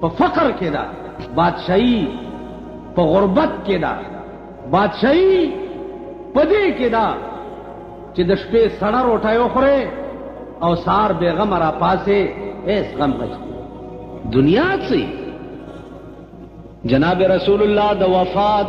په فقر کې ده، بادشاہی په غربت کې ده، بادشاہی په دې کې ده چې د شپې سړه روټۍ وخورې او سهار بېغمه را پاسې هیڅ غم بچي. دنیا څه جناب رسول الله د وفات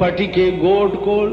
پټي کې ګوټ کول.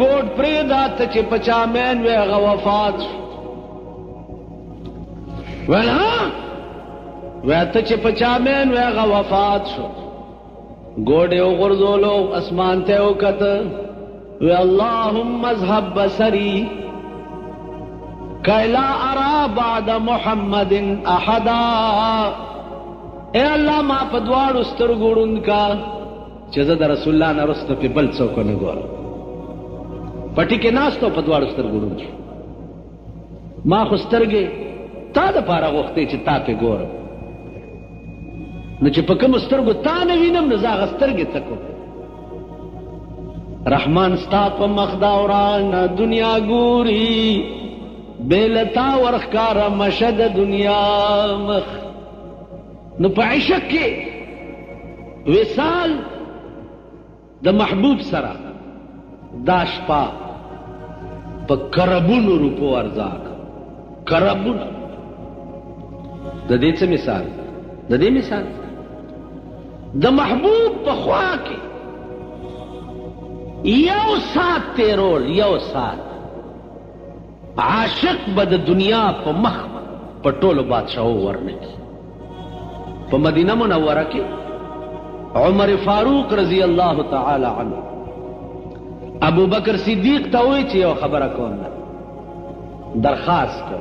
ګوټ پرېږده ته چې په چا مین وې هغه وفات شو. ویل ها وی ته چې په چا مین وې هغه وفات شو. ګوډ یې وغورځولو اسمان ته یې وکته وی اللهم اذهب بصري كي لا ارى بعد محمد احدا. اے اللہ ما په دواړو سترګو ړوند کا چې زه د رسول الله نه وروسته پې بل څوک نه ګورم. پټي کې ناست و په دواړو سترګو ړوند شو. ما خو سترګې تا دپاره غوښتې چې تا پې ګورم، نو چې په کومو سترګو تا نه وینم نو زه هغه سترګې څه کوم. رحمان ستا په مخ دا ورانه دنیا ګوري، بېلتا ورښکاره مشه د دنیا مخ. نو په عشق کې وصال د محبوب سره دا شپه په کربونو روپو ارزاق، کربونو. د دې څه مثال؟ د دې مثال د محبوب په خوا کې یو ساعت تیرول، یو ساعت. عاشق به د دنیا په مخ په ټولو بادشاهو ورنکي. په مدینه منوره کې عمر فاروق رضی الله تعالی عنه ابو بکر صدیق ته وایي چې یو خبره کوم، درخواست کو،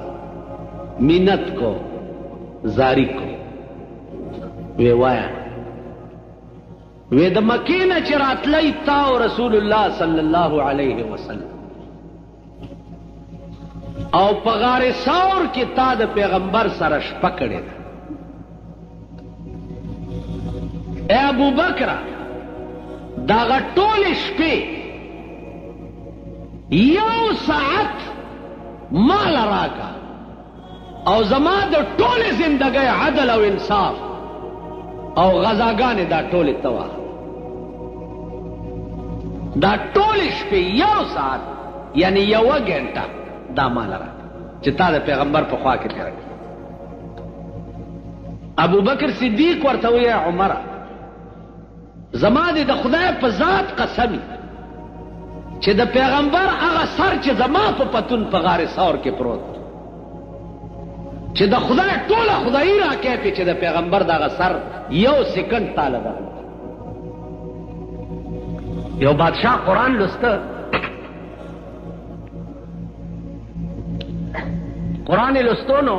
منت کو، زاری کو. وی وایا وی د مکې نه چې راتلی تا او رسول الله صلی الله علیه وسلم او په غار ثور کې تا د پیغمبر سره شپه کړې ده. اے ابو بکر داغه ټولې شپې یو ساعت مال راکا او زما د ټولې زندګۍ عدل او انصاف او غزاګانې دا ټولې توا. دا ټولې شپې یو ساعت یعنی یوه ګنټه دا مال راکا چې تا د پیغمبر په خوا کې تېره کړه. ابو بکر صدیق ورته وایي عمره زما دې د خدای په ذات قسمی چې د پیغمبر هغه سر چې زما په پتون په غار ثور کې پروت چې د خدای ټوله خدایي راکې چې د پیغمبر دغه سر یو سکند تاله ده. یو بادشاہ قرآن لسته، قرآن لستو نو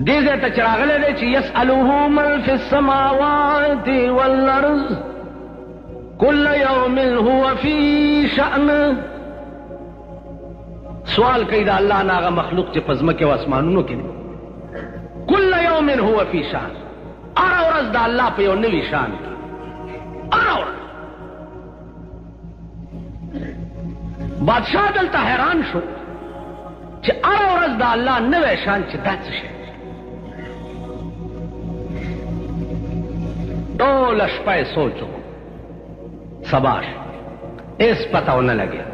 دې ځای ته چې راغلی دی چې یسألوه من فی السماوات والارض کل یوم هو فی شأن. سوال کوي د الله نه هغه مخلوق چې په ځمکې او اسمانونو کې دی. کل یوم هو فی شأن، هره ورځ د الله په یو نوي شان کې، هره ورځ. بادشاہ دلته حیران شو چې هره ورځ د الله نوی شان چې دا څه شی. ټوله شپه یې سوچ وکړو، سباش هېڅ پته ونه لګېده.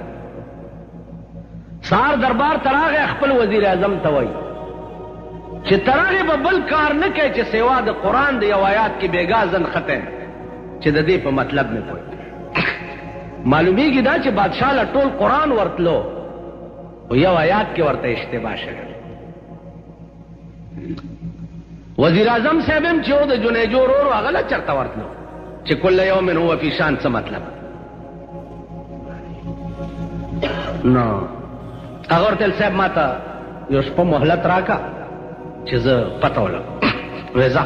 سهار دربار ته راغی، خپل وزیر اعظم ته وایي چې تر هغې به بل کار نه کوي چې سوا د قرآن د یو آیات کې بېګا زن ختم چې د دې په مطلب نه پوهېږي. معلومیږي دا چې بادشاه له ټول قرآن ورتلو او یو آیات کې ورته اشتباه شوی. وزیر اعظم صاحب هم چې و د جنیجو ورور هغه له چېرته ورتلو چې کل یوم هو فی شان څه مطلب. نو هغه ورته ویل صاحب ما ته یو شپه مهلت راکړه چې زه پته ولګم. ویې ځه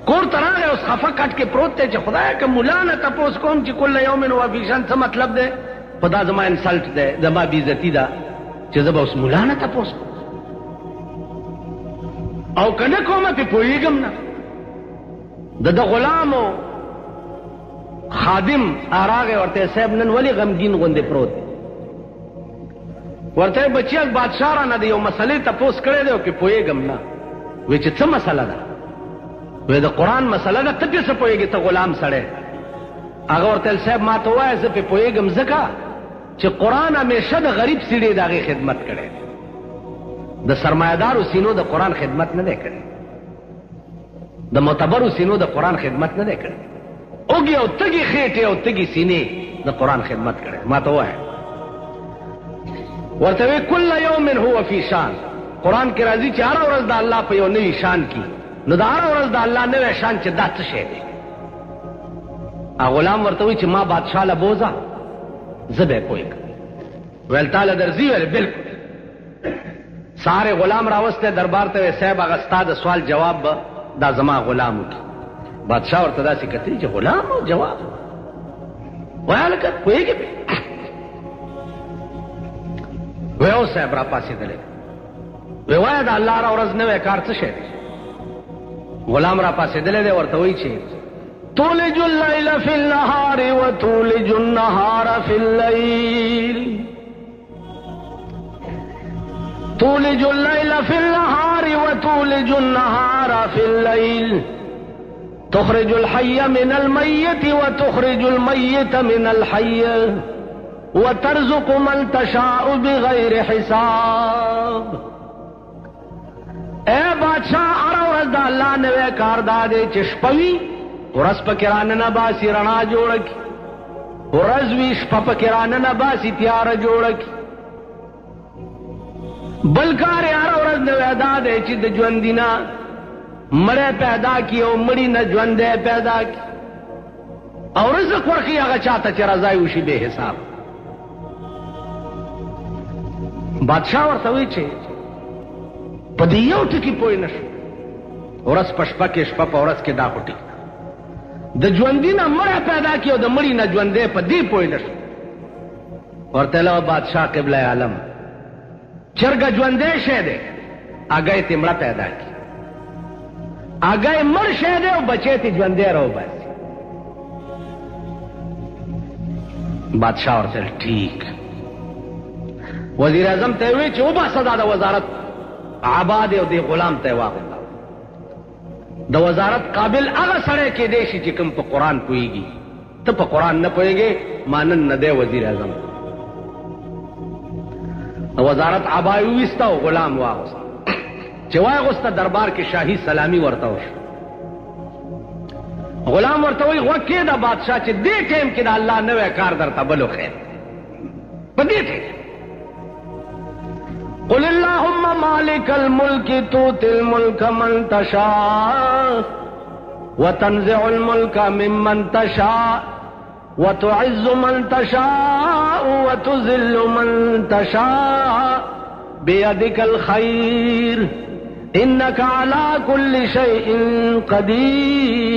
کور ته راغی، اوس خفه کټ کې پروت دی چې خدایه که ملا نه تپوس کوم چې کل یوم هو فی شان څه مطلب دی، خو دا زما انسلټ دی، زما بېعزتي ده چې زه به اوس ملا نه تپوس کوم او که نه کومه پې پوهېږم نه. د غلامو خادم آراغه ورته صاحب نن ولی غمگین غوندې پروت ورته بچی بادشاہ را نه دی یو مسلې تپوس کړی دی او کې پوهېږم نه وی چې څه مسله ده وی د قرآن مسله ده ته پې څه پوهېږې ته غلام سړی هغه ورته صاحب ما ته ووایه زه پې پوهېږم ځکه چې قرآن همیشه د غریب سړي د هغې خدمت کړی د سرمایهدارو سینو د قرآن خدمت نه دی کړی د معتبرو سینو د قرآن خدمت نه دی کړی اوږې او تږې خېټې او تږې سینې د قرآن خدمت کړی ما ته ووایه ورته وی کل یوم هو فی شان قرآن کې راځي چې هره ورځ د الله په یو نوي شان کې نو د هره ورځ د الله نوی شان چې دا څه شی دی غلام ورته وی چې ما بادشاه له بوزه زه به یې پوهېږم ویل تا له درځي ویل بلکل سارے غلام راوسته دربار ته صاحب هغه ستا د سوال جواب به دا زما غلام وکړي بادشاه ورته داسې کتلي چې غلام او جواب وایه هلکه پوهېږې پې وی او صاحب را پاسېدلی وی وایه د الله هره ورځ نوی کار څه شی دی غلام را پاسېدلی دی ورته وایي چې تولج اللیل فی النهار وتولج النهار فی اللیل تولج الليل في النهار وتولج النهار في الليل تخرج الحي من الميت وتخرج الميت من الحي وترزق من تشاء بغیر حساب اے بادشاہ ہر ورځ د الله نوی کار دا دی چې شپه وي ورځ پکې راننه باسي رڼا جوړه کړي ورځ وي شپه پکې راننه باسي تیاره جوړه کړي بلکار یار ورځ نوی دا دی چې د ژوندي نه مړی پیدا کړي او مړي نه ژوندی پیدا کړي او رزق ورکړي هغه چاته چې رضای وشي بې حساب بادشاہ ورته وایي چې په دې یو ټکي پوه نه شو ورځ په شپه کې شپه په ورځ کې دا خوټي د ژوندي نه مړی پیدا کړي او د مړي نه ژوندی په دې پوه نه شو ورته له بادشاہ قبله عالم چرګه ژوندی شی دی هګۍ تې مړه پیدا کړي هګۍ مړ شی دی او بچی تې ژوندی راوباسي بادشاہ ورته ټیک وزیر اعظم ته وی چې وباسه دا د وزارت عباد او دی غلام ته واغله د وزارت قابل هغه سړی کېدی شي چې کوم په قرآن پوهېږي ته په قرآن نه پوهېږې مانن نه دی وزیر اعظم وزارت عبای ویستا او غلام واغسته چې واغسته دربار کې شاهي سلامی ورته وشو غلام ورته وی غوږ کېږده بادشاه چې دې ټیم کې د الله نوی کار درته بلو خیر په دې ټیم قل اللهم مالک الملک تؤتی الملک من تشاء وتنزع الملک ممن تشاء وتعز من تشاء وتذل من تشاء بيدك الخير انك على كل شيء قدير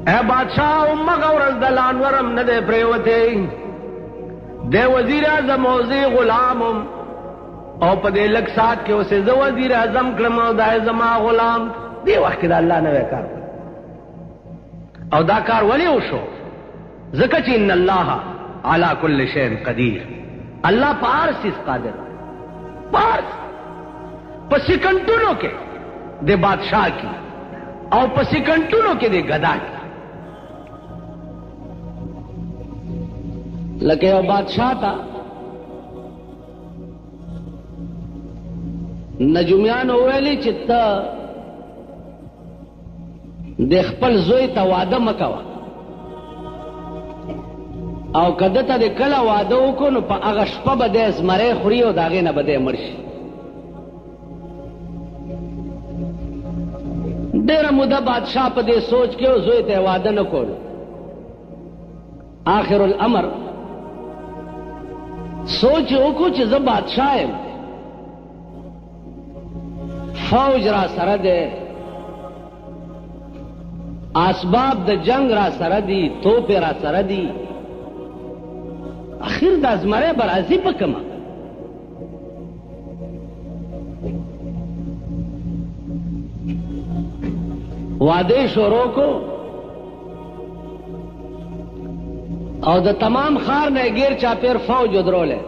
اے بادشاہ امک ورځ د لانورم نه دی پریوته دے وزیر اعظم او زی غلامم او په دې لک سات کې اوسه زه وزیر اعظم کړم او دا زما غلام دی وخت د الله نه وکړ او دا کار ولی وشو ځکه چې ان الله علی کل شیء قدیر الله پار سیس قادر پار په سکندونو کې د بادشاہ کی او په سکندونو کې د غدا کی لکه یو بادشاہ تا نجومیان ویلی چې ته د خپل زوی ته واده مکوه او کده ته د کله واده وکړو نو په هغه شپه به دی زمری خوري او د هغې نه به دی مړ شي ډېره موده بادشاہ په دې سوچ کې او زوی ته واده نه کولو آخر الامر سوچ وکړو چې زه بادشاہ یم فوج را سره دی اسباب د جنگ را سره دي توپې را سره دي اخر د ازمره بر ازی په کما واده شروع کو او د تمام خار نه غیر چاپیر فوج دروله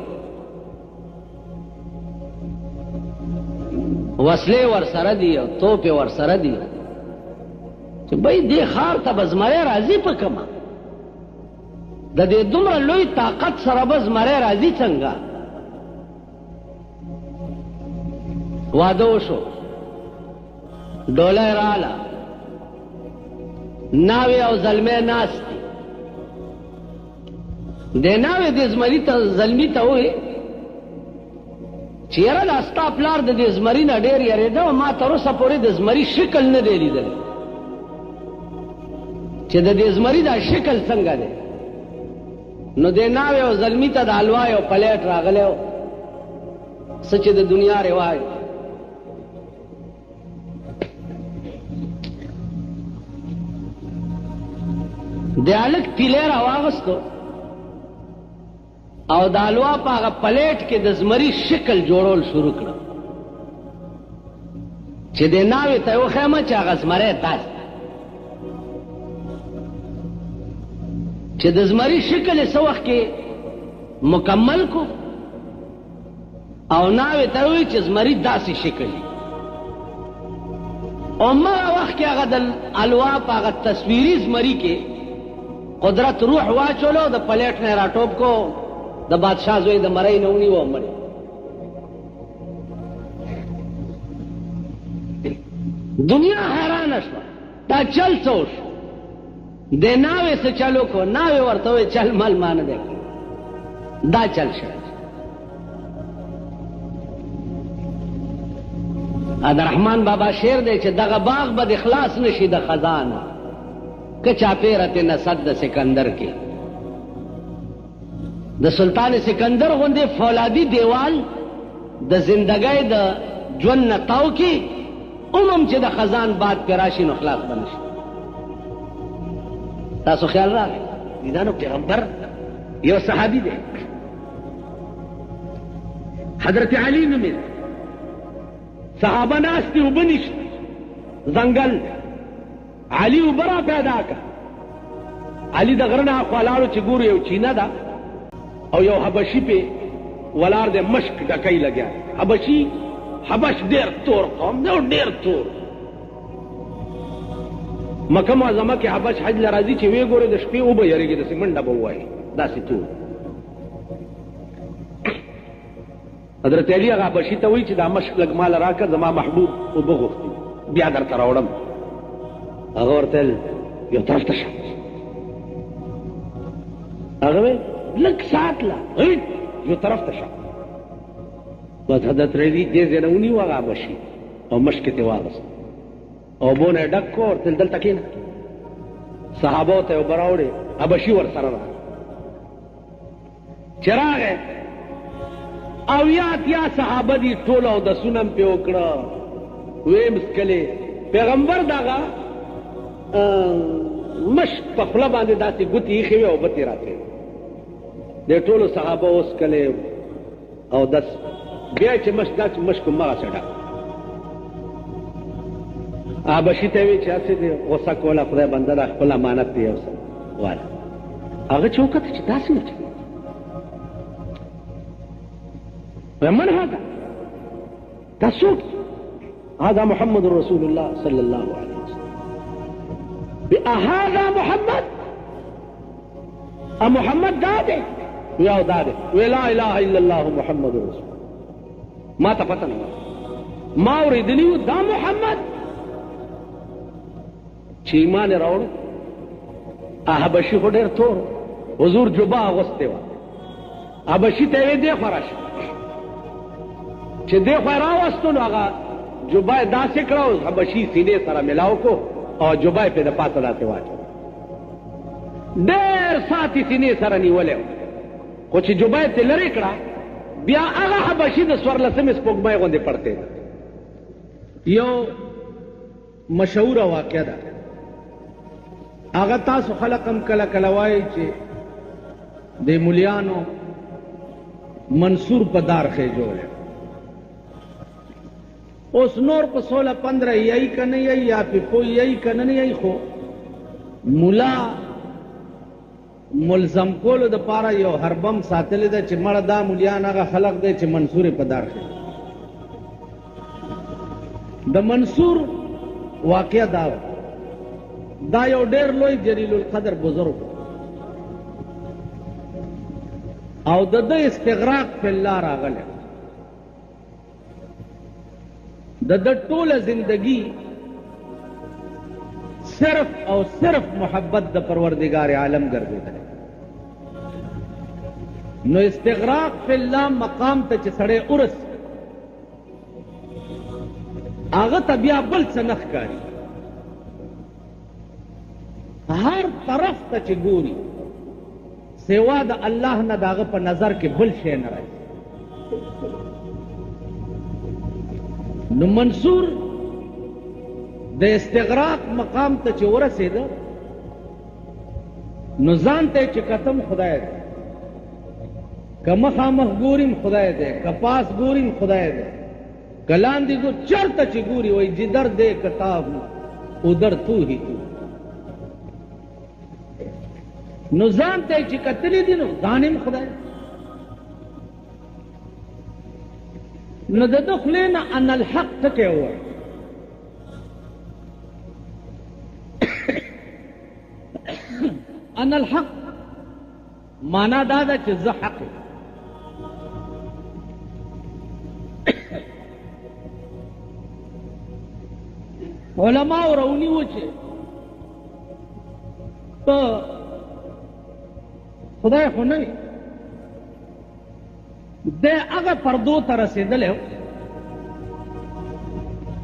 وسلې ور سره دی او توپ ور سره دی چې بای دې خار ته بزمره راځي په کما د دې دومره لوی طاقت سره بزمره راځي څنګه واده وشو ډوله رااله ناوی او زلمه ناست د ناوی د زمری ته زلمی ته وې چیرې لاستا پلار د دې زمری نه ډېر یریده او ما تر اوسه پورې د زمری شکل نه دی لیدل چې د دې زمری دا شکل څنګه دی نو د ناوی او زلمی ته د حلوا او پلیټ راغلی و سچ د دنیا رواج د الک تیلې راواغستو او د حلوا په هغه پلیټ کې د زمری شکل جوړول شروع کړ چې د ناوی ته وخېمه چې هغه زمری داس چې د زمری شکل یې څه وخت کې مکمل کو او ناوی ته وی چې زمری داسې شکل او ما وخت کې هغه د حلوا په هغه تصویري زمری کې قدرت روح واچولو د پلیټ نه راټوپ کو د بادشاہ زوی د مړی نه ونی و مړ دنیا حیران شو دا چل څوش د ناوې څه چلو کو ناوې ورته وی چل مل مان دی دا چل شه عبدالرحمن بابا شعر دی چې دغه باغ به اخلاص نشي د خزانه که چاپیرت نصد د سکندر کې د سلطان سکندر غوندې فولادي دیوال د زندګۍ د ژوند نه تاو کې عموم چې د خزان باد پې راشي نو خلاص به نشي تاسو خیال راغی دا نو پیغمبر یو صحابي دی حضرت علی نومې صحابه ناست دي اوبه نشته ځنګل علی اوبه را پیدا کړه علي د غره نه اخوا لاړو چې ګورو یو چینه ده او یو حبشي پې ولاړ دی مشک ډکۍ لګیا حبش ډېر تور قوم دی او ډېر تور مکه معظمه کې حبش حج له راځي چې ویې ګورې د شپې اوبه یېرېږي داسې منډه به ووایي داسې تور حضرت علي هغه حبشي ته وایي چې دا مشک لږ ماله راکړه زما محبوب اوبه غوښتي بیا درته راوړم هغه ورته ویل یو طرف ته شه هغه ویل لږ ساعت لا یو طرف ته شه بس حضرت علي دې ځای نه ونیو هغه حبشي او مشک یې واغست اوبو نه ډک کړو ورته ویل دلته کښېنه صحابو ته یې اوبه راوړې حبشي ورسره راغی چې راغی اویا اتیا صحابه دي ټول اودسونه م پې وکړه ویې مسکلې پیغمبر دغه مشک په خوله باندې داسې ګوتې ایښې وې اوبه ترې راتلې د ټولو صحابه وسکلې او دس بیا چې داسې مشک همغسې ډک حبشي ته یې ویې چې هسې دې غوسه کوله خدای بنده ده خپل امانت دی یو څه واله هغه چې وکته چې داسې نه چلي من هذا كسوك هذا محمد رسول الله صلى الله عليه وسلم هذا محمد محمد داده يا داده ولا اله الا الله محمد رسول ما تفتن ما اريدني دا محمد چې ایمان راوړ حبشي خو ډېر تور حضور جبا اغوستې وه حبشي ته یې دې خوا راشه چې دې خوا راوستو نو هغه جبا یې داسې کړه او حبشي سینې سره ملاو کو او جبا یې پې د پاسه داسې واچو ډېر ساعت یې سینې سره نیولی و خو چې جبا یې ترې لرې کړه بیا هغه حبشي د څوارلسمې سپوږمۍ غوندې پړتې ده یو مشهوره واقعه ده هغه تاسو خلق هم کله کله وایي چې د مولیانو منصور په دار خېجولی اوس نور په 16-15 یی کنه یی یا په پوی یی کنه نه یی خو مولا ملزم کولو د پاره یو هربم ساتل ده چې مړه دا مولیان هغه خلق دی چې منصور په دار شي. د منصور واقعا دا یو ډیر لوی جلیل القدر بزرگ او د استغراق په الله راغله. د ټوله زندگی صرف او صرف محبت د پروردگار عالم ګرځیدل. نو استغراق فی الله مقام ته چې سړی ورس هغه ته بیا بل څه نه ښکاري. هر طرف ته چې ګوري سوا د الله نه د هغه په نظر کې بل شی نه راځي. نو منصور د استغراق مقام ته چې ورسېده نو ځان ته چې کتم خدای دی، که مخامخ ګوریم خدای دی، که پاس ګوریم خدای دی، که لاندې ګور چرته چې ګوري وایي جدر دے کتاب ادھر تو ہی تو. نو ځان ته چې کتلی دي نو ځان هم خدای. نو د ده خولې نه ان الحق ټکی ووایي. ان الحق معنا دا ده چې زه حق یم. علماء راونیو چې ته خدای خو نه د هغه پردو ته رسېدلی و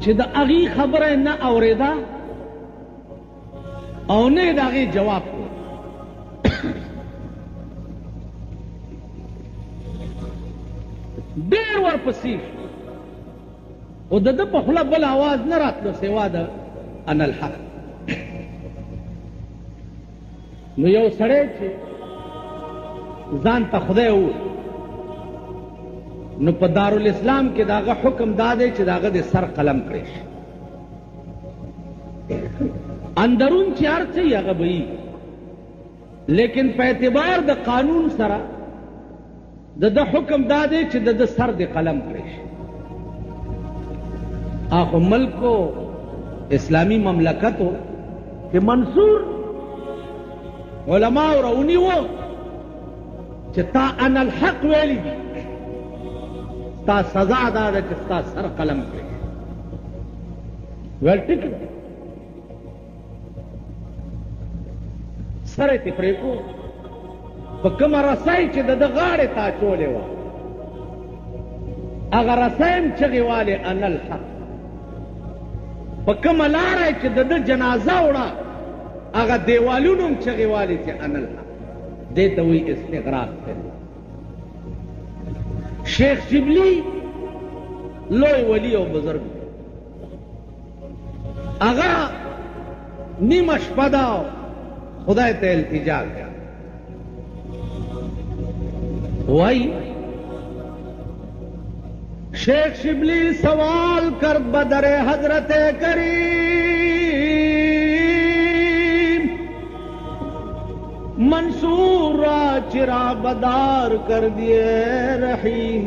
چې د هغې خبره نه اورېده او نه یې د هغې جواب کړو. ډېر ورپسې او د ده په خوله بل اواز نه راتلو سوا د ان الحق. نو یو سړی چې ځان ته خدای ووایي نو په دارالاسلام کې د هغه حکم دا دی چې د هغه د سر قلم کړی شي. اندرون چې هر څه یې هغه به وي، لیکن په اعتبار د قانون سره د ده حکم دا دی چې د ده سر د قلم کړی شي. آخو ملکو اسلامی مملکتو کہ منصور علماء رونی وہ کہ تا ان الحق ویلی دی تا سزا دادا کہ تا سر قلم کرے ویل ٹک سر تفریقو پا کم رسائی چی دا غاڑی تا چولے وا اگر رسائم چگی والے ان الحق پا کم لارای چی دا جنازہ اڑا اگر دیوالونم چگی والے چی ان الحق دیتا ہوئی استغراق کرے. شیخ شبلی لوی ولی و بزرگ اگر نیمش پداو خدای ته التجا کیا وای شیخ شبلی سوال کرد بدر حضرت کریم منصور را چرا بدار کر دیے رحیم.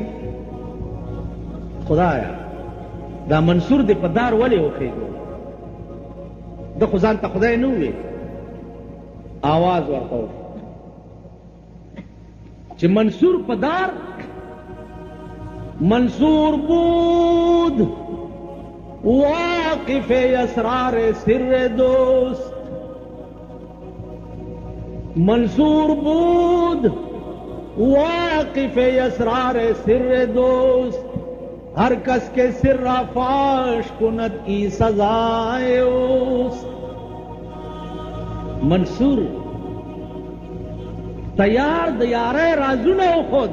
خدایا دا منصور دی پدار ولی وخیگو دا خزان تا خدای نووی آواز ورکو چی منصور پدار منصور بود واقف اسرار سر دوست منصور بود واقف اسرار سر دوست ہر کس کے سر فاش کند کی سزائے اوست. منصور تیار دیارے رازونه خود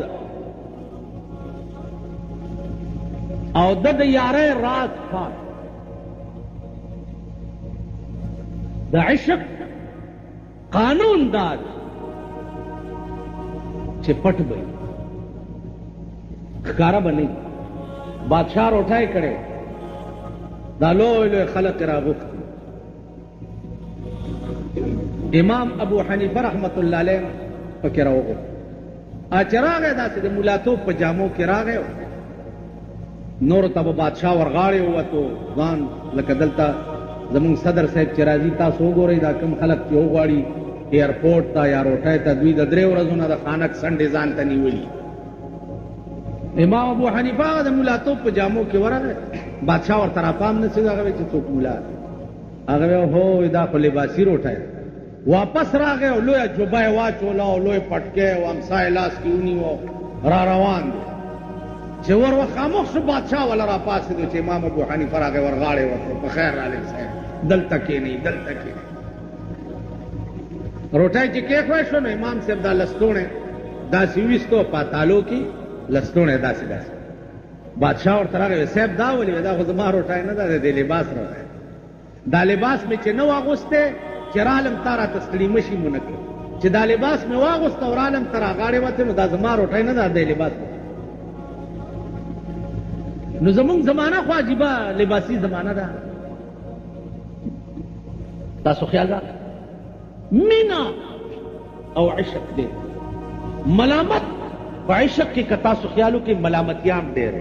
او د دیارے راز فاش د عشق قانون داد چې پټ بھئی ښکارا بنی بادشاہ اٹھائے کڑے دا لوی خلق راغوښتي. امام ابو حنیفه رحمت الله علیه پکې راوغوښت. چې راغی داسې د ملاتوب په جامو کې راغی، نور ته به بادشاه ورغاړې ووتو ځان لکه دلته زمونږ صدر صاحب چې راځي تاسو وګورئ دا کوم خلک چې وغواړي ایرپورټ ته یا روټۍ ته دوی د 3 ورځو نه د خانک سنډې ځان ته نیولي. امام ابو حنیفه د ملاتوب په جامو کې ورغی، بادشاه ورته راپام نه شي هغه چې څوک ملا دی. هغه هو دا خو لباسي روټۍ. واپس راغی او لویه جوبه یې واچوله او لوی پټکی او امسا یې لاس کې ونیو را روان دی. چې ور وخامخ شو بادشاه ولا راپاسېدو چې امام ابو حنیفه راغی ورغاړې ورته په خیر راغلی صاحب دلته کښېنئ دلته کښېنئ. روټۍ چې کېښوی شو نو امام صاحب دا لستوڼی داسې ویستو پاتالو کې لستوڼی داسې داسې. بادشاه ورته راغی صاحب دا ولې دا خو زما روټۍ نه ده د دې لباس روټۍ. دا لباس مې چې نه واغوستی چې رالم تا راته ستړي مشي مو نه کړه. چې دا لباس مې واغوسته او رالم ته راغاړې وتې نو دا زما روټۍ نه ده د لباس. نو زمونږ زمانه خو عجیبه لباسي زمانه ده. تاسو خیال را مینا او عشق دی. ملامت په عشق کې که تاسو خیالو کې ملامتیام ډېر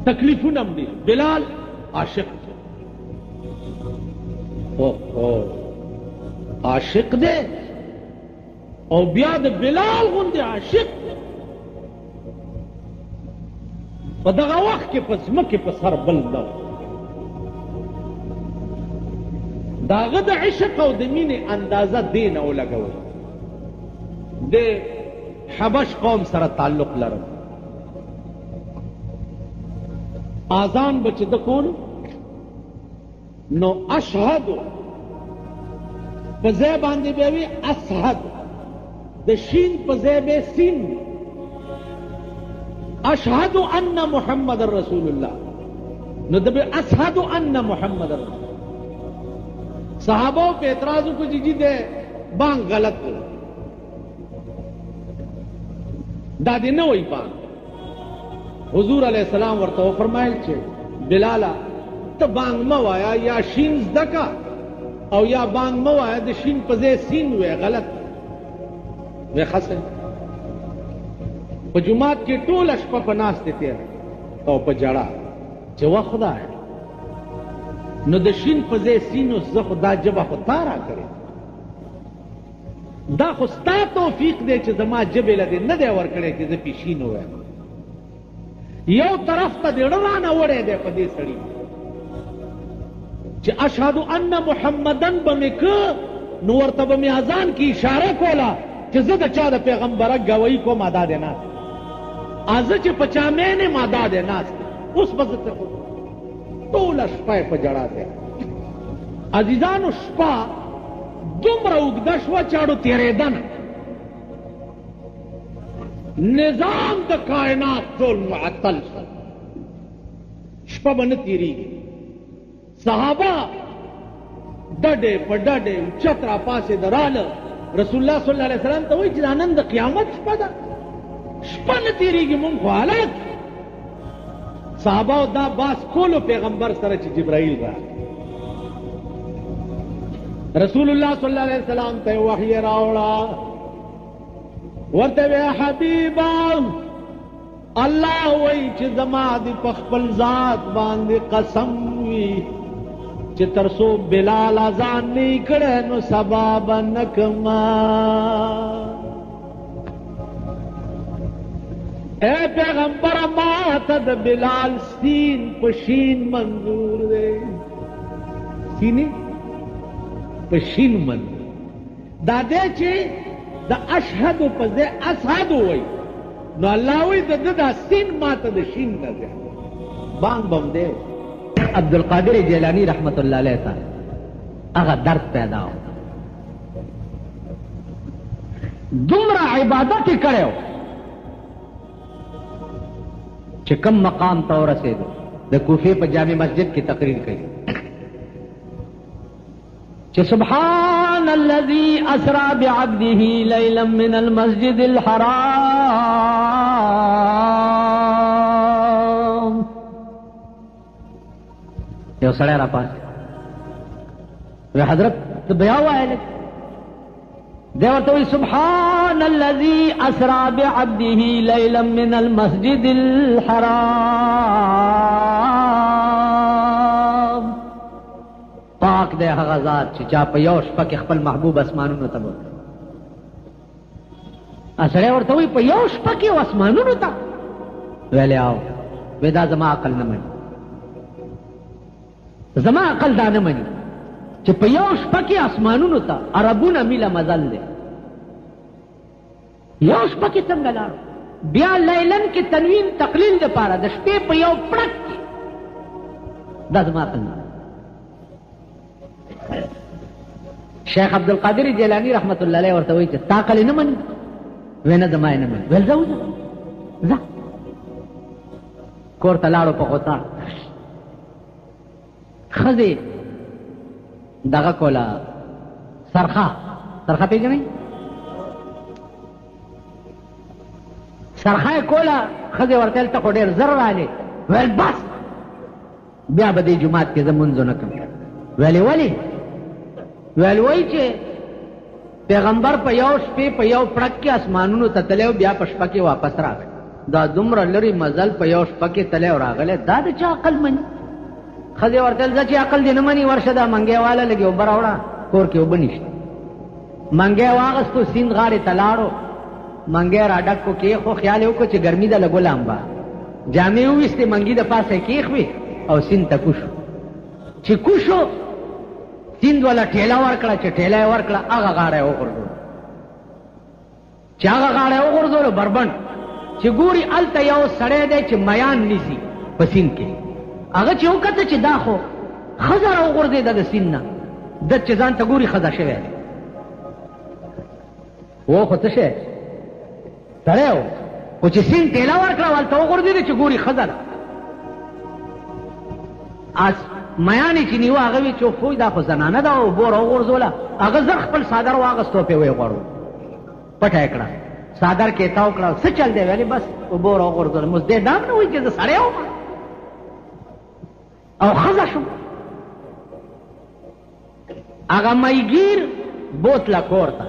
تکلیفونه هم دي. بلال عاشق دی، عاشق دی او بیا د بلال غوندې عاشق په دغه وخت کې په ځمکې په سر بل نه د هغه د عشق او د مینې اندازه دې نه ولګوئ. د حبش قوم سره تعلق لرم. آذان به چې د کولو نو اشهدو په ځای باندې به وي اشهد، د شین په ځای به سین وي. اشهد ان محمد رسول الله نو د به اشهد ان محمد رسول الله. صحابه په اعتراض کو جی دے بانگ غلط ہو دادی نہ وہی بانگ. حضور علیہ السلام ورته فرمایل چې بلالا ته بانگ مه وایا یا شین زدکا او یا بانگ مه وایا د شین په ځای سین وې غلط وې خاصه. په جمعات کې ټول شپه په ناستې تیر او په جړه چې وا خدای نو د شین په ځای سینو زه خو دا جبه خو تا را کړې. دا خو ستا توفیق دی چې زما جبې له دې نه دی ورکړی چې زه پیشین ووایم. یو طرف ته دې رانه وړی دی په دې سړي چې اشهد ان محمدن به مې که نو ورته به مې اذان کې اشاره کوله چې زه د چا د پیغمبره ګویي کوم ادا دی ناست ازه چې په چا مینې ما دا دی ناست. اوس به زه ټوله شپه یې په جړا دی. عزیزانو شپه دومره اوږده شوه چاړو تېرېده نه. نظام د کائنات ټول معطل شو، شپه به نه تېرېږي. صحابه ډډې په ډډې اوچت را پاسېده راله رسول الله صلی الله علیه وسلم ته وایي چې دا نن د قیامت شپه ده، شپه نه تېرېږي مونږ خو حالات. صحابه دا باس کولو پیغمبر سره چې جبرائیل راغی. رسول الله صلی الله علیه وسلم ته وحی راوړه ورته وی حبیبا الله وایي چې زما دې په خپل ذات باندې قسم وي چې تر څو بلال اذان نه کړه نو سبا به نه کما. اے پیغمبر ما ته د بلال سین پشین منظور دی. سینې پشین منظور دا دی چې د اشهدو په ځای اشهدو وایي نو الله وایي د ده دا سین ما ته د شین نه دی. بانګ بم دی. عبدالقادر جیلانی رحمت اللہ علیہ تا اگر درد پیدا ہو دمرا عبادت ہی کرے ہو چکم مقام تو رسے دو دا کوفے پر جامع مسجد کی تقریر کری چھ سبحان الذی اسرا بعبدہ لیلا من المسجد الحرام یو سړی را پاس وی حضرت ته بیا وایه دی ورته وی سبحان الذي اسرا بعبده ليلا من المسجد الحرام پاک دی هغه ذات چې چا په یو شپه کې خپل محبوب اسمانونو ته بوتلی سړی ورته وی په یو شپه کې اسمانونو ته ویلی آو وی دا زما عقل نه مني زما عقل دا نه مني چې په یو شپه کې اسمانونو ته عربونه میله مزل دی یو شپه کې څنګه لاړو بیا لیلن کې تنوین تقلیل دپاره د شپې په یو پړک کې دا زما عقل نه شیخ عبدالقادر جیلانی رحمت الله علیه ورته وایي چې تا عقل نه مني وی نه زما یې نه مني ویل ځه ځه کور ته لاړو په غوطه ښځې دغه کوله سرخه پېژنئ سرخه یې کوله ښځې ورته ویل ته خو ډېر زر رالې ویل بس بیا به دې جومات کې زه مونځ ونه کړم ویلې ولې ویل وایي چې پیغمبر په یو شپې په یو پړک کې اسمانونو ته تللی او بیا په شپه کې واپس راغی دا دومره لرې مزل په یو شپه کې تللی او راغلی دا د چا عقل مني ښځې ورته ویل زه چې عقل دې نه مني ورشه دا منګی واله لږې اوبه راوړه کور کې اوبه نشته منګی واغستو سیند غاړې ته لاړو منګی را ډک کو کېښو خیال یې وکړو چې ګرمي ده لږ ولامبه جامې وویستې منګي د پاسه یې کېښوې او سیند ته کوشو چې کوشو سیند والا ټیله ورکړه چې ټیله یې ورکړه هغه غاړه یې وغورځولو چې هغه غاړه یې وغورځولو بربنډ چې ګوري هلته یو سړی دی چې میان نیسي په سیند کې هغه چې وکته چې دا خو ښځه راوغورځېده د سیند نه ده چې ځان ته ګوري ښځه شوی دی و خو څه شی سړی و خو چې سیند ټیله ورکړه هلته وغورځېده چې ګوري ښځه ده میانې چې نیوه هغه وی چې خوی دا خو زنانه ده او اوبو راوغورځوله هغه زر خپل څادر واغستو پې ویې غوړو پټه یې کړه څادر کې تاو کړه څه چل دی ویلې بس اوبو راوغورځوله موس دې دام نه وایي چې زه سړی وم او ښځه شوم هغه میګیر بوتله کور ته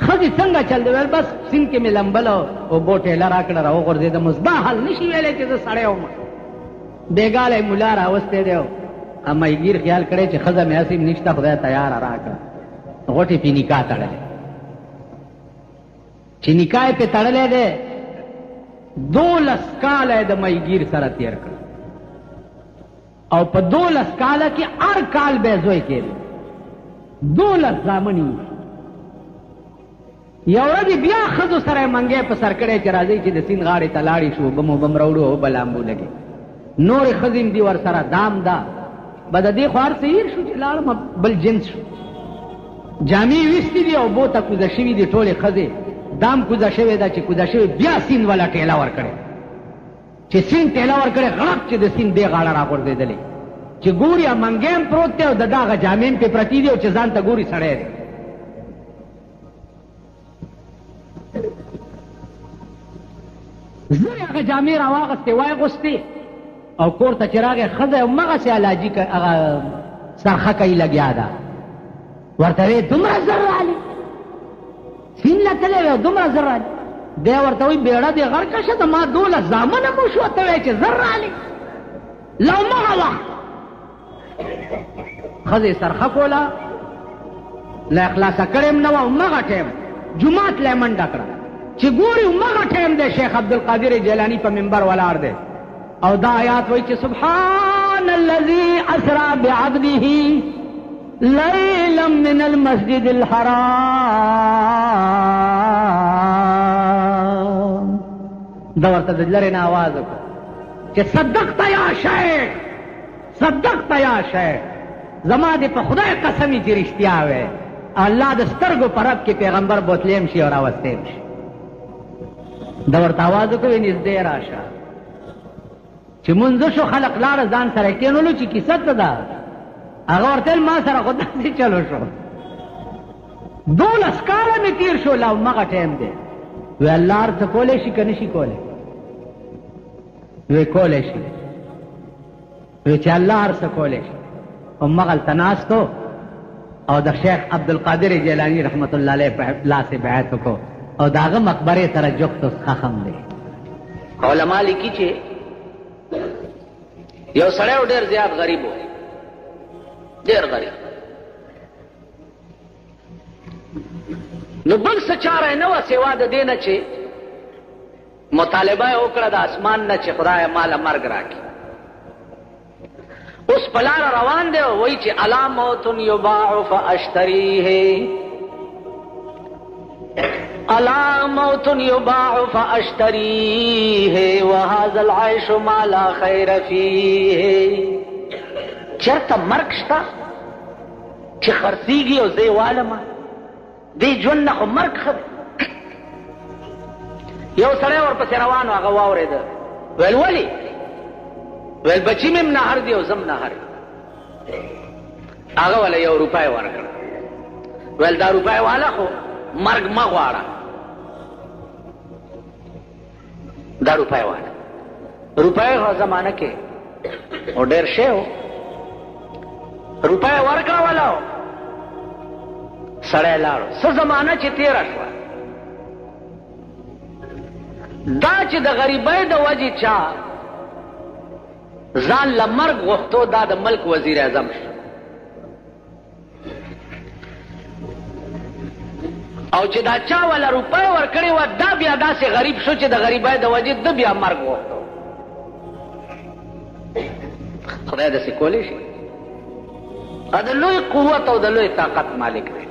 ښځې څنګه چل دی ویل بس سیند کې مې لمبل او اوبو ټیله را کړه راوغورځېدم اوس دا حل نشي ویلی چې زه سړی وم بیګالی ملا راوستی دی میګیر خیال کړی چې ښځه مې هسې نشته خدای تیاره راکړه غوټې پې نکاح تړلی چې نکاح یې پې تړلی دی 12 کاله یې د میګیر سره تېر کړ او په 12 کاله کې هر کال به یې زوی کېدی 12 زامن یې یو ورځ بیا ښځو سره یې منګی په سر کړی چې راځئ چې د سیند غاړې ته لاړې شو اوبه موبه م راوړو او به لامبو لګې نورې ښځې م دي ورسره دام ده به د دې خو هر څه هیر شو چې لاړم بل جنس شو جامې ویستې دي او اوبو ته کوزه شوي دي ټولې ښځې دام کوزه شوې ده چې کوزه شوې بیا سیند والا ټیله ورکړې چې سیند ټیله ورکړې غړپ چې د سیند دې غاړه راغورځېدلې چې ګوري منګی م پروت دی او د دغه جامې م پې پرتې دي او چې ځان ته ګوري سړی دی زر هغه جامې راواغستې واغوستې او کور ته چې راغی ښځه همغسې علاجي هغه سرخه کوي لګیا ده ورته وی دومره زر رالې سیند له تللی وی او دومره زر رالې دی ورته وایي بیړه دې غړ کشه د ما 12 زامنه مو شو ته وایې چې زر رالې له همغه وخت ښځې سرخه کوله له اخلاصه کړې م نه وه همغه ټایم جومات له یې منډه کړه چې ګوري همغه ټایم دی شیخ عبدالقادر جیلانی په منبر ولاړ دی او دا آیات وایي چې سبحان الذي اسرا بعبده لیلا من المسجد الحرام دا ورته د لرې نه آواز وکړه چې صدقت یا شیخ صدقت یا شیخ زما دې په خدای قسمي چې رښتیا وی الله د سترګو په رب کې پیغمبر بوتلیم شي او راوستیم شي دا ورته آواز وکړه نږدې راشه چې منځ شو خلق لاړه ځان سره کېنولو چې کیسه څه ده هغه ورته ما سره خو داسې چلو شو 12 کاله مې تېر شو لا همغه ټایم دی وی الله هر څه کولی شي که نه شي کولی وی کولی شي وی چې الله هر څه کولی شي. همغلته ناستو او د شیخ عبدالقادر جیلاني رحمت الله علیه په لاس بیعت وکړو او د هغه مقبرې سره جوختوس خخم دی. علما لیکي چې یو سړی ډېر زیات غریب و، ډېر غریب، نو بل څه چاره نه وه سوا د دې نه چې مطالبه یې وکړه د اسمان نه چې خدای ماله مرګ راکړي. اوس په لاره روان دی او وایي چې الا موت یباع فاشتریه، الا موت یباع فاشتریه وهذا العیش ما لا خیر فیه. چرته مرګ شته چې خرڅیږي او زه والمه دې ژوند نه خو مرګ ښه دی. یو سړی ورپسې روان و، هغه واورېده، ویل ولې؟ ویل بچی مې نهر دی او زم نهر. هغه وله 1 روپۍ ورکړه. ویل دا روپۍ والا خو مرګ مه غواړه، دا روپۍ والا. روپۍ خو زمانه کې او ډېر شی و. روپۍ ورکړه والا سړی لاړو. څه زمانه چې تېره شوه، دا چې د غریبۍ د وجې چا ځان له مرګ غوښتو، دا د ملک وزیر اعظم شو. او چې دا چا ولا روپۍ ورکړې وه، دا بیا داسې غریب شو چې د غریبۍ د وجې د بیا مرګ غوښتو. خدای داسې کولی شي؟ د لوی قوت او د لوی طاقت مالک دی.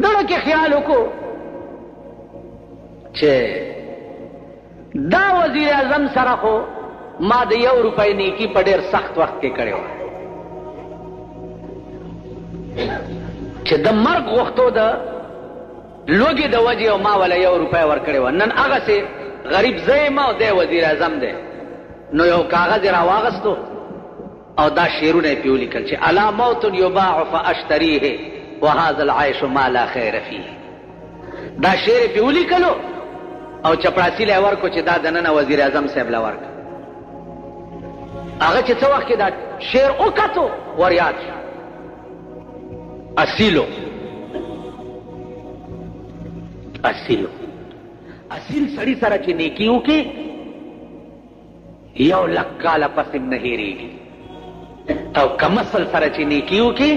دغه کې خیال وکړو چې دا وزیر اعظم سره خو ما د 1 روپۍ نیکی په ډېر سخت وخت کې کړې وه، چې د مرګ غوښتو د لوږې د وجې او ما وله 1 روپۍ ورکړې وه. نن هغسې غریب زه یم او دی وزیر اعظم دی. نو یو کاغذ یې راواغستو او دا شعرونه یې پې ولیکل چې الا موت یباع فاشتریه وهذا العیش ما لا خیر فیه. دا شعر یې پې ولیکلو او چپړاسي له ورکو چې دا دننه وزیر اعظم صاحب له ورکړه. هغه چې څه وخت کې دا شعر وکتو وریاد شو. اصیلو اصیلو اصیل سړي سره چې نیکي وکړي 1 لک کاله پسې نه هېرېږي، او کم اصل سره چې نیکي وکړي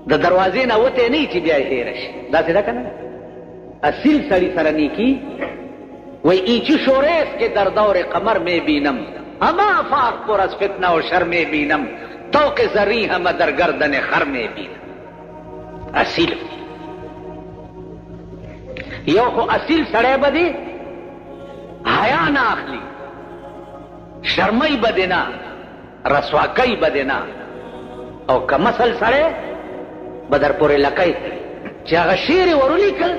د دروازې نه وتی نه چې بیا یې هېره شي. داسې ده که نه؟ اصیل سړي سره نیکی وی اینچی شوریس کے در دور قمر میں بینم، اما افاق پر از فتنہ و شر میں بینم، توق زری ہم در گردن خر میں بینم. اصیل یو خو اصیل سړی به دی حیا نه اخلي، شرمۍ به دی نه، رسواکۍ به دی نه، او کم اصل سړی به در پورې لکۍ. چې هغه شعر یې ورولیکل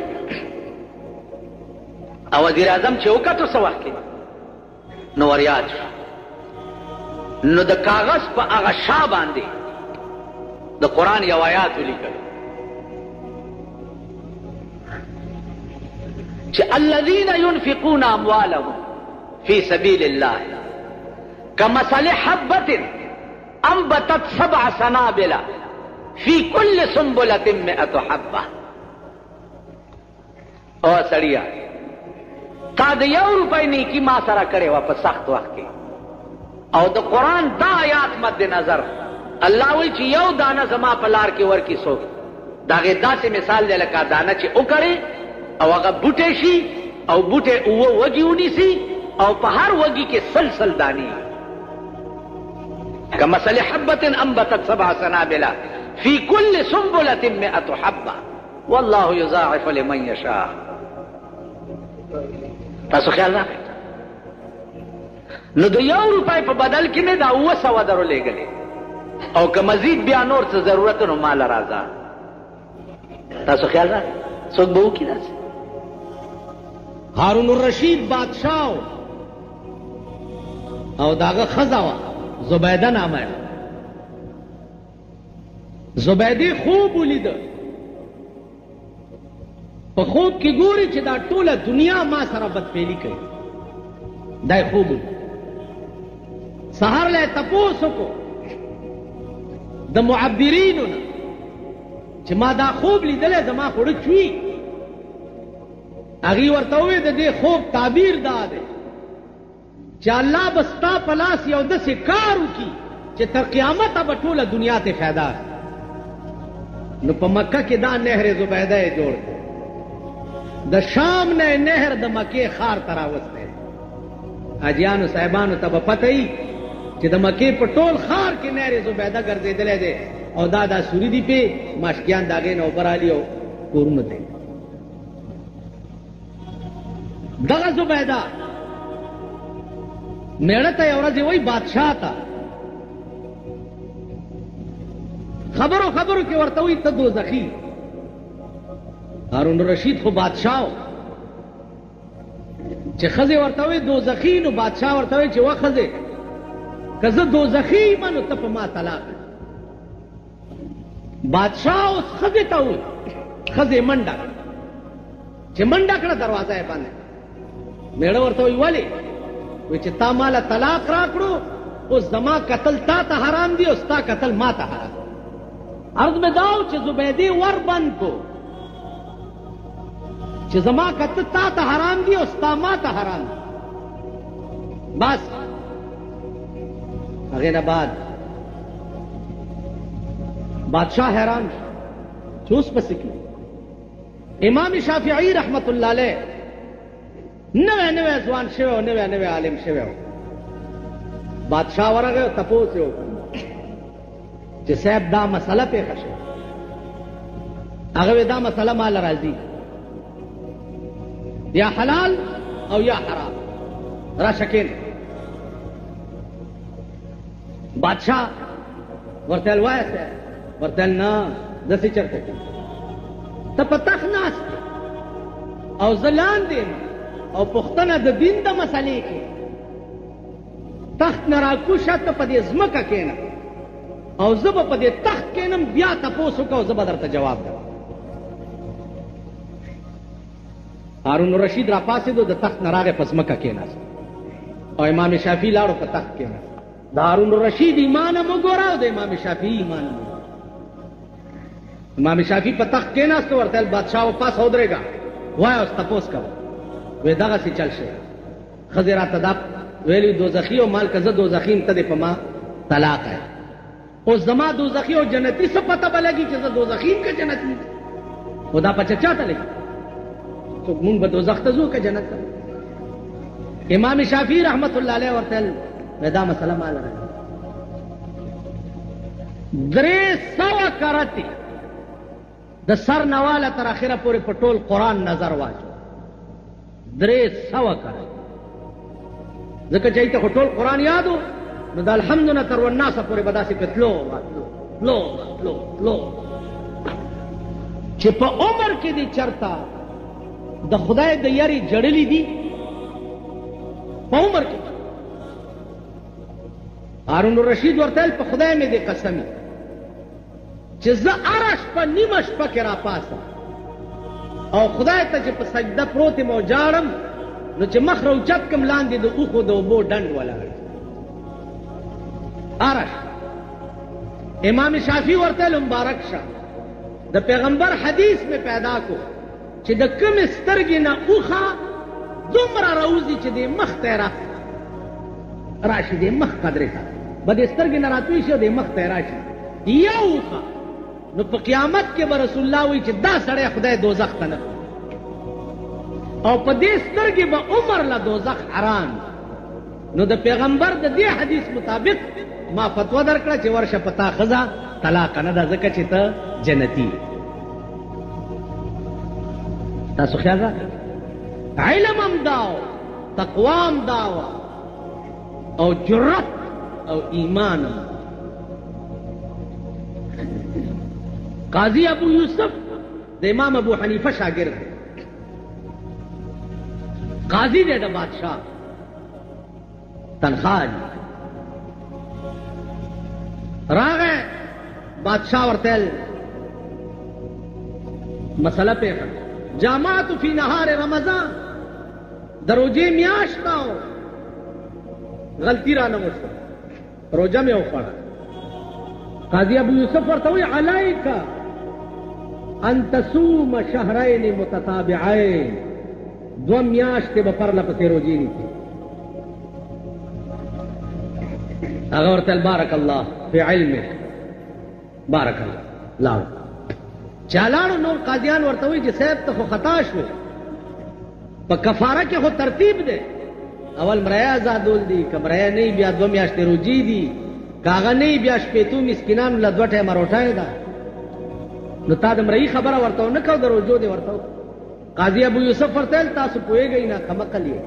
او وزیر اعظم چې وکتو څه وخت کې نو وریاد شو. نو د کاغذ په هغه شا باندې د قرآن یو آیات ولیکل چې الذین ينفقون اموالهم فی سبیل الله کمثل حبة انبتت 7 سنابل فی کل سنبلة 100 حبة. او سړیا تا د 1 روپۍ نیکی ما سره کړې وه په سخت وخت کې، او د قرآن دا آیات مد نظر الله وایي چې یو دانه زما په لار کې ورکړي څوک، د هغې داسې مثال دی لکه دانه چې وکړې او هغه بوټی شي او بوټی 7 وږي ونیسي او په هر وږي کې 100 دانې. کمثل حبة انبتت 7 سنابل فی کل سنبلة 100 حبة والله یضاعف لمن یشاء. تاسو خیال راغی؟ نو د 1 روپۍ په بدل کې مې دا 700 درو لېږلې، او که مزید بیا نور څه ضرورت نو ماله راځه. تاسو خیال راغی؟ څوک به وکړي داسې؟ هارون الرشید بادشاہ او داغه ښځه وه زبیده نامه یې. زبیدې خوب ولیده، په خوب کې ګوري چې دا ټوله دنیا ما سره بدفعلي کوي. دا یې خوب ولید. سهر له تپوسو کو د معبرینو نه چې ما دا خوب لیدلې زما خوړه چوي هغه ورته وې د دې خوب تعبیر دا دی چې الله بستا پلاس یو داسې کار وکړي چې تر قیامته به ټوله دنیا ته فایده نو په مکه کې دا نهر زبیده یې جوړ کړ د شام نه نهر د مکې ښار ته راوستی حاجیانو صاحبانو ته به پته وي چې د مکې په ټول ښار کې نهر زبیده ګرځېدلی دی او دا سوري دي پې ماشکیان د هغې نه اوبه رالي او کورونو ته دغه زبیده میړه ته یو ورځ وایي بادشاه ته خبرو کې ورته وایي ته دوزخي هارون رشید خو بادشاه و چې ښځې ورته وایي دوزخي نو بادشاه ورته وایي چې ښځې که زه دوزخي یم نو ته په ما طلاق بادشاه اوس ښځې ته وایي ښځې منډه چې منډه کړه دروازه یې بنده میړه ورته وایي ولې وایي چې تا ماله طلاق راکړو اوس زما قتل تا ته حرام دي او ستا قتل ما ته حرام عرض مې دا و چې زبیدې ور بند کو چې زما قتل تا ته حرام دي او ستا ما ته حرام دي بس هغې نه بعد بادشاہ حیران شو چې اوس پسې کړي امام شافعي رحمت الله علیه نوی ځوان شوی او نوی عالم شوی و بادشاہ ورغی او تپوس یې وکړ چې صاحب دا مسله پېښه شوه هغه وی دا مسله ماله راځي یا حلال او یا حرام راشه کښېنه بادشاہ ورته ویل وایه صاحب ورته ویل نه داسې چېرته کوي ته په تخت ناست او زه لاندې یم او پوښتنه د دین د مسلې کې تخت نه راکوشه ته په دې ځمکه کښېنه او زه به په دې تخت کښېنم بیا تپوس وکړه او زه به درته جواب درم هارون رشید را پاڅېدو د تخت نه راغی په ځمکه کښېناست او امام شافعي لاړو په تخت کښېناست د هارون رشید ایمان هم وګوره او د امام شافعي ایمان هم وګوره امام شافعي په تخت کښېناست ورته ویل بادشاه وپاس ودرېږه وایه اوس تپوس کوه وی دغسې چل شي ښځې راته دا ویلي دوزخي او مال که زه دوزخي یم ته دې په ما طلاق یې اوس زما دوزخي او جنتي څه پته به لګي چې زه دوزخي یم که جنتي یم خو دا پچه چاته لګي څوک مونږ به دوزخ ته ځو که جنت ته امام شافعي رحمت الله علیه ورته ویل دا مسله ماله راځي 300 کرتې د سر نواله تر اخره پورې په ټول قرآن نظر واچو 300 کرتې ځکه چې ایته خو ټول قرآن یادو نو د الحمد نه تر والناسه پورې به داسې پې تلو چې په عمر کې دې چرته د خدای د یاري جړلې دي په عمر کې هارون رشید ورته ویل په خدای مې دې قسم چې زه هره شپه نیمه شپه کې راپاسم او خدای ته چې په سجده پروت یم او جاړم نو چې مخ راوچت کم لاندې د اوښو د اوبو ډنډ ولاړ هره شپه امام شافعي ورته ویل مبارک شه د پیغمبر حدیث مې پیدا کو چې د کومې سترګې نه اوښه دومره راوځي چې د مخ ته راشي د مخ قدرې ته به د سترګې نه راتوی شي او د مخ ته راشي یو اوښه نو په قیامت کې به رسول الله وایي چې دا سړی خدای دوزخ ته نه او په دې سترګې به عمر له دوزخ حرام نو د پیغمبر د دې حدیث مطابق ما فتوا درکړه چې ورشه په تا ښځه طلاق نه ده ځکه چې ته جنتي تاسو خیال راکړئ علم هم داو تقوا هم داوه او جرأت او ایمان هم قاضی ابو یوسف د امام ابو حنیفه شاگرد قاضی دی د بادشاہ تنخواہ راغی بادشاہ ورته مسله پیښه جامعت فی نهار رمضان د روزې میاشت غلطی را نه وشوه روجه مې وخوړه. قاضي ابو یوسف ورته وی علیک ان تصوم شهرین متتابعین، 2 میاشتې به پرله پسې روجې نیسي. هغه ورته بارک الله فی علمک، بارک الله لاړ. چالاړو نور قاضیان ورته وی چې صاحب ته خو خطا شو، په کفاره کې خو ترتیب دی، اول مریا آزادول دي، که مریا نه بیا 2 میاشتې روجې دي، کاغه نه بیا شپېتو مسکینانو له 2 ټیمه روټۍ ده. نو تا د مرئی خبره ورته ونه کړه، د روجو دې ورته. قاضي ابو یوسف ورته ویل تاسو پوهېږئ نه کمقل یې،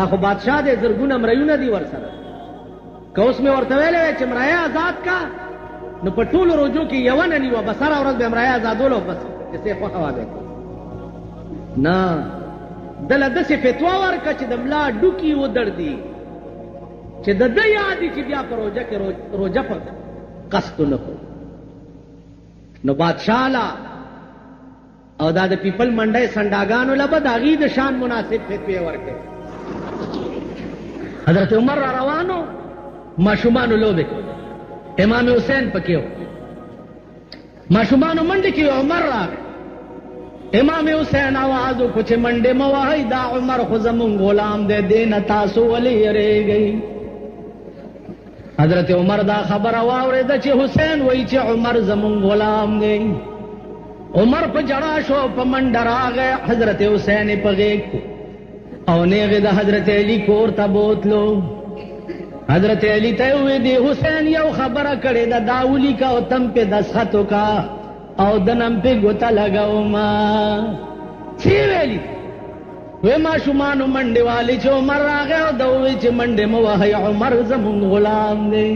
اخو بادشاه دی، زرګونه مریونه دي ورسره. که اوس مې ورته ویلی وی چې مریا آزاد کا، نو په ټولو روجو کې یوه نه نیوه، بس هره ورځ به مریا آزادولو، بس چې څه خوښه وه به نه. دله داسې فتوا ورکړه چې د ملا ډوکي ودردي، چې د ده یاد چې بیا په روجه کې روجه په قصد نه کړو. نو بادشاه لا او دا د پیپل منډۍ سنډاګانو له به د هغې د شان مناسب فتوې ورکړې. حضرت عمر را روانو، ماشومانو لوبې کولې، امام حسین پکې و، ماشومانو منډې کې عمر راغی. امام حسین آواز وکړو چې منډې مه وهئ، دا عمر خو زمونږ غلام دی، دې نه تاسو ولې یریږئ؟ حضرت عمر دا خبره واورېده چې حسین وایي چې عمر زمونږ غلام دی. عمر په جړا شو، په منډه راغی، حضرت حسین په غېږ او نیغې د حضرت علی کور ته بوتلو. حضرت علی ته یې وویل دی حسین یو خبره کړې ده، دا ولیکه او تم پې دستخط وکړه او د نم پې ګوته لګوما. څه ویلي؟ وی ماشومانو منډې والي چې عمر راغی او ده ووی چې منډې مه وهئ، عمر زمونږ غلام دی.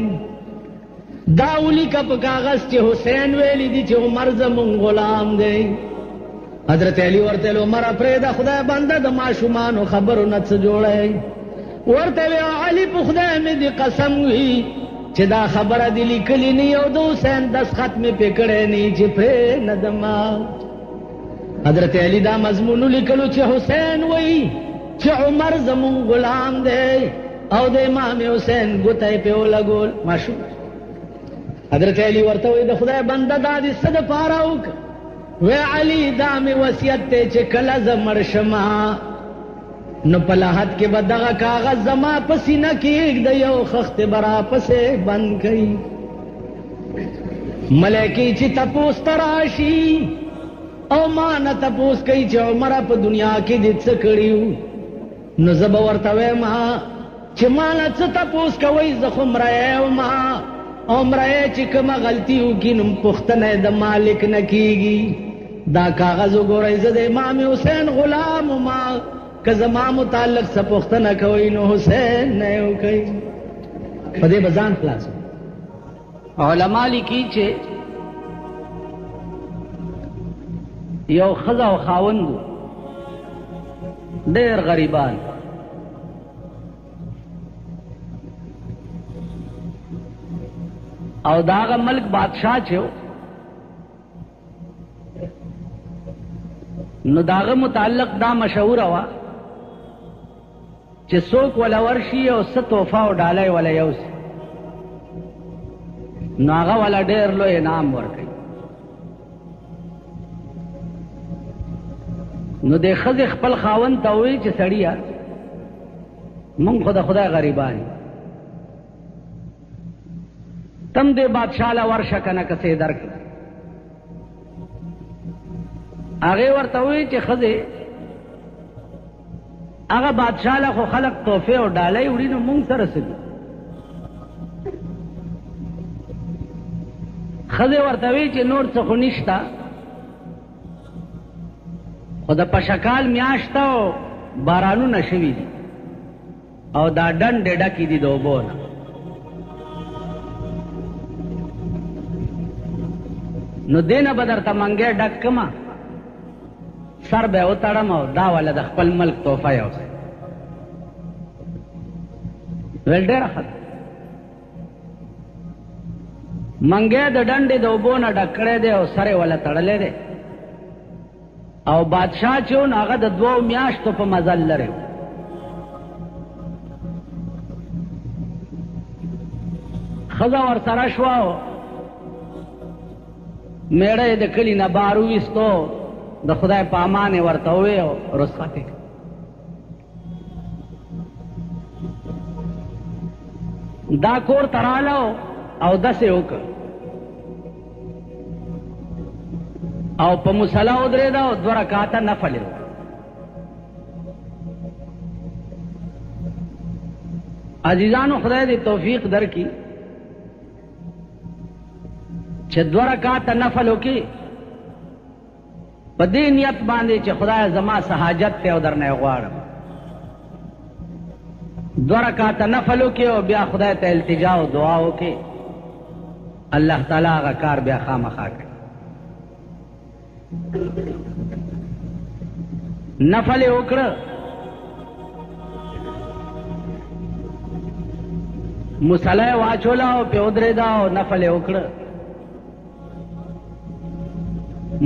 دا ولیکه په کاغذ چې حسین ویلی دي چې عمر زمونږ غلام دی. حضرت علی ورته ویل عمره پرېږده، خدای بنده د ماشومانو خبرو نه څه جوړی. ورته وی علي په خدای مې دې قسم وي چې دا خبره دې لیکلې نه او د حسین دستخط مې پې کړی نه چې پرېنږدمه. حضرت علی دا مضمون لیکلو چې حسین وایي چې عمر زمون غلام دی او د امام حسین ګوته یې پې ولګول. ماشوم حضرت علی ورته وایي د خدای بنده دا دې څه دپاره وکړه؟ وی علی دا مې وصیت دی چې کله زه مړ شمه نو په لحد کې به دغه کاغذ زما په سینه کې ایږده، یو خښتې به راپسې بند کوي. ملایکې چې تپوس ته راشي او ما نه تپوس کوي چې عمره په دنیا کې دې څه کړي، نو زه به ورته وایم چې ما نه څه تپوس کوئ، زه خو مریی ومه او مریی چې کومه غلطي وکړي نو پوښتنه یې د مالک نه کېږي. دا کاغذ وګورئ، زه د امام حسین غلام ومه، که زما متعلق څه پوښتنه کوئ نو حسین نه یې وکئ. په دې به ځان خلاص. علما لیکي چې یو ښځه او خاوند ډېر غریبان، او د هغه ملک بادشاه چې نو د هغه متعلق دا مشهوره وه چې څوک وله ورشي او څه تحفه او ډالۍ وله یوسي نو هغه وله ډېر لوی انعام ورکوي. نو دې ښځې خپل خاوند ته ووایي چې سړیه مونږ خو د خدای غریبان یو، تم دې بادشاه له ورشه که نه که څه یې درکړي. هغې ورته ووایي چې ښځې هغه بادشاه له خو خلق تحفې او ډالۍ وړي نو مونږ سره څه دي؟ ښځې ورته وایي چې نور څه خو نشته، خو د پشکال میاشت او بارانونه شوي دي او دا ډنډې ډکې دي د اوبو نه. نو دې نه به درته منګی ډک کړمه، سر به یې وتړم او دا والا د خپل ملک تحفه یوسئ. ویل ډېره ښه ده. منګی د ډنډې د اوبو نه ډک کړی دی او سر یې والا تړلی دی او بادشاه چې و نو هغه د 2 میاشتو په مزل لرې و. خزا ور سره شو میړه د کلی نه بار وستو د خدای په امان ورته وې او رخصت دا کور ترالو او دسه وک او په مصلا ودرې دا او 2 رکعاته نفل عزیزانو خدای دې توفیق درکړي چې 2 رکعاته نفل وکي په دې نیت باندې چې خدای زما سہاجت ته او درنه غواړم 2 رکعاته نفل وکي او بیا خدای ته التجا او دعا وکي الله تعالی هغه کار بیا خامخا کوي نفل وکړه مصلی واچولا او په ودرې دا او نفل وکړه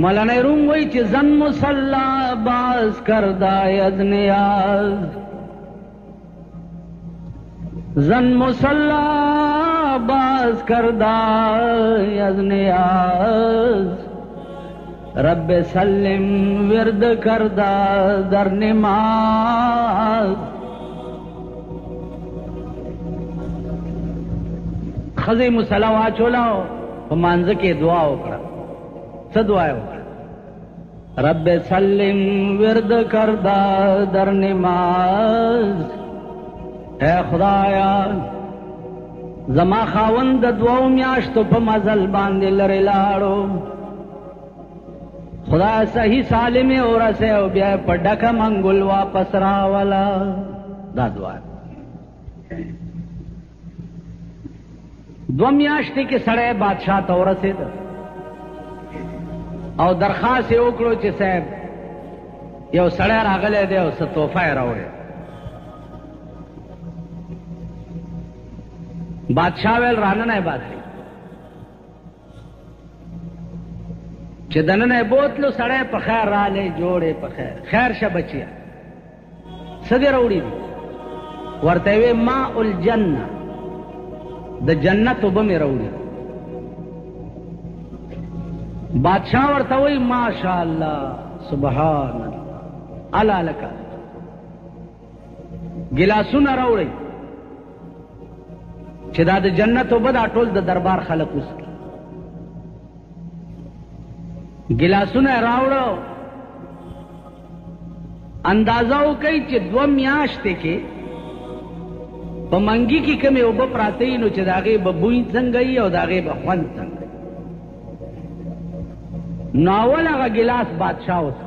مولانا روم وای چې زن مصلا باز کردا ید نیاز زن مصلا باز کردا ید نیاز رب سلم ورد کردا در نماز خزی مصلا واچولا په مانځ کې دعا وکړه څه دعا وکړه رب سلم ورد کردا در نماز اے خدایا زما خاوند د 2 میاشتو په مزل باندې لری لاړو خدا صحیح سالم اورسه او بیا په ډکه منګل واپس راولا دا دعا 2 میاشتې کې سړی بادشاہ ته ورسېد او درخواست یې وکړو چې صاحب یو سړی راغلی دی او څه تحفه یې راوړې بادشاہ ویل راننه باسي چې دننه بوتلو سړی په خیر رالی جوړې په خیر خیر شه بچیا څه دې راوړي ورته وی ماء الجنه د جنت وب مې راوړي بادشاہ ورته وی ماشاء الله سبحان الله الا لك ګلاسونه راوړي چې دا د جنت وب دا ټول د دربار خلک اوس ګلاسونه راوړو اندازو کوي چې 2 میاشتې کې په منګي کې کومه وب پراته نو چې داغه ببوي څنګه ای او داغه بخوان څنګه ناول هغه ګلاس بادشاہ اوس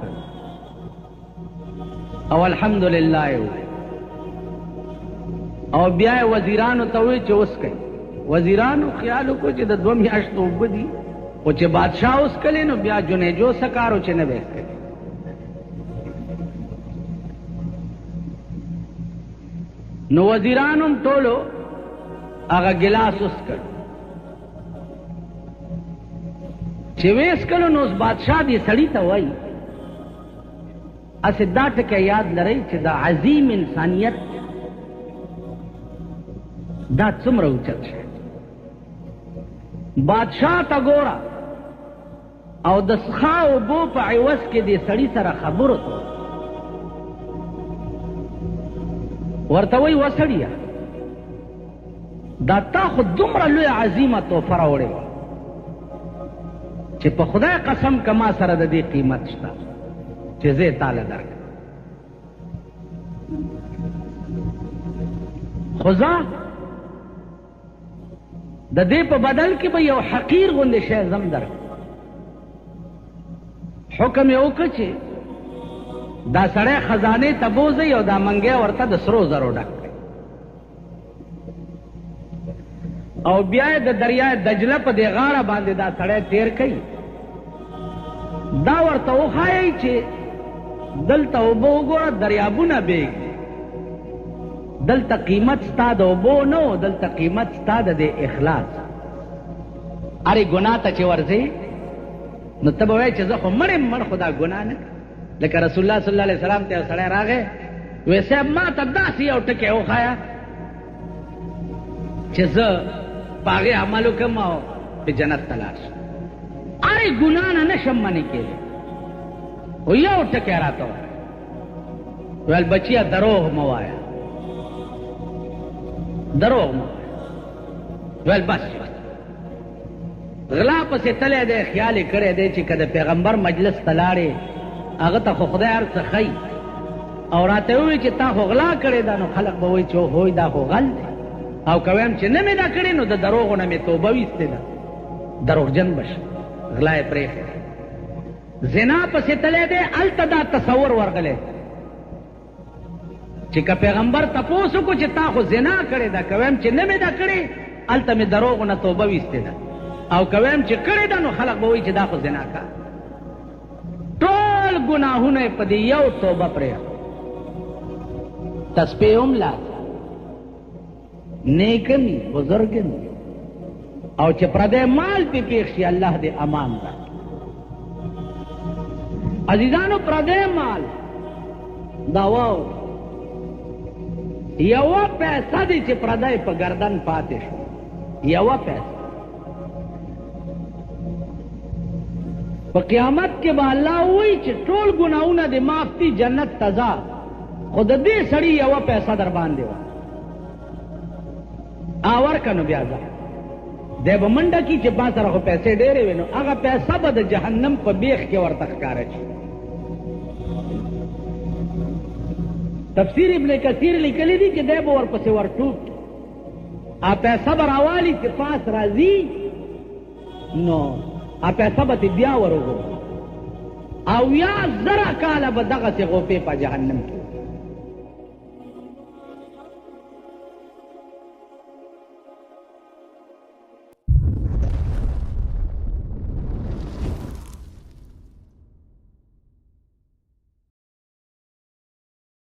او الحمدلله او بیا وزیرانو ته وی چې اوس کوي وزیرانو خیال کو چې د 2 میاشتو وبدي او چې بادشاہ اوس کله نو بیا جنې جو سکارو چې نه وکړي نو وزیرانم ټولو هغه ګلاس اوس کړ چې وېس کړو نو بادشاہ دې سړی ته وایي اسه دا ټکه یاد لرئ چې دا عظیم انسانیت دا څومره اوچت شي بادشاہ تا ګورا او د سخاو بو په عوض کې دې سړی سره خبرو ته ورته وی وسړیا دا تا خو دومره لوی عظیمه تحفه راوړې چې په خدای قسم کما سره د دې قیمت شته چې زه تعالی درک خدا د دې په بدل کې به یو حقیر غوندې شی زم درک حکم یې وکړ چې دا سړی خزانه تبوزي او دا منګه ورته د سرو زرو ډک او بیا د دریای دجله په دی غاړه باندې دا سړی تیر کړي دا ورته وخایي چې دلته اوبه وګوره دریابونه بیګ دلته قیمت ستا د اوبو نه دلته قیمت ستا د اخلاص اره ګناه ته چې ورځي نو ته به وایې چې زه خو مړ خدا ګناه نه لکه رسول الله صلی الله علیه وسلم ته سړی راغی وې صاحب ما ته داسې یو ټکی وخایا چې زه پاغه عملو کوم او په جنت تلاش اره ګنا نه نشم منی کېږي او یو ټکی راته ول بچیا دروغ موایا دروغ موایا ول بس غلا پسې تلې ده خیال کړي دی چې کله پیغمبر مجلس تلاړي هغه ته خدای هر څه خي او راته وی چې تا خو غلا کړي دا نو خلق به وای چې هوی دا خو غل دی او کوم چې نه مې دا کړي نو د دروغ نه مې توبه وسته ده دروغجن بش غلا یې پرې زنا پسې تلې ده التدا تصور ورغله چې که پیغمبر تاسو کو چې تا خو زنا کړي دا کوم چې نه مې دا کړي الته مې دروغ نه توبه وسته ده او کوم چې کړي دا نو خلق به وای چې دا خو زنا کا ټول ګناهونه په دې یو توبه پرې تسبیح هم لا نیکمی بزرگمی او چې پردې مال په پیښ شي الله دې امان ده عزیزانو پردې مال دا واو یو پیسې دې چې پردې په گردن پاتې شو یو پیسې په قیامت کې به الله وایي چې ټول ګناهونه دې معاف دي جنت تزا خود دې سړی یو پیسې در باندې و اور کنو بیا ځه د بمنډه کې چې با سره خو پیسې ډېرې وینو هغه پیسې به د جهنم په بیخ کې ورته ښکاره شي تفسیر ابن کثیر لیکلی دی چې دی به ورپسې ورټوپ ا پیسې به راوالي چې پاس راځي نو ا پیسې به بیا ورغو او یا زره کاله به دغسې غوپې په جهنم کې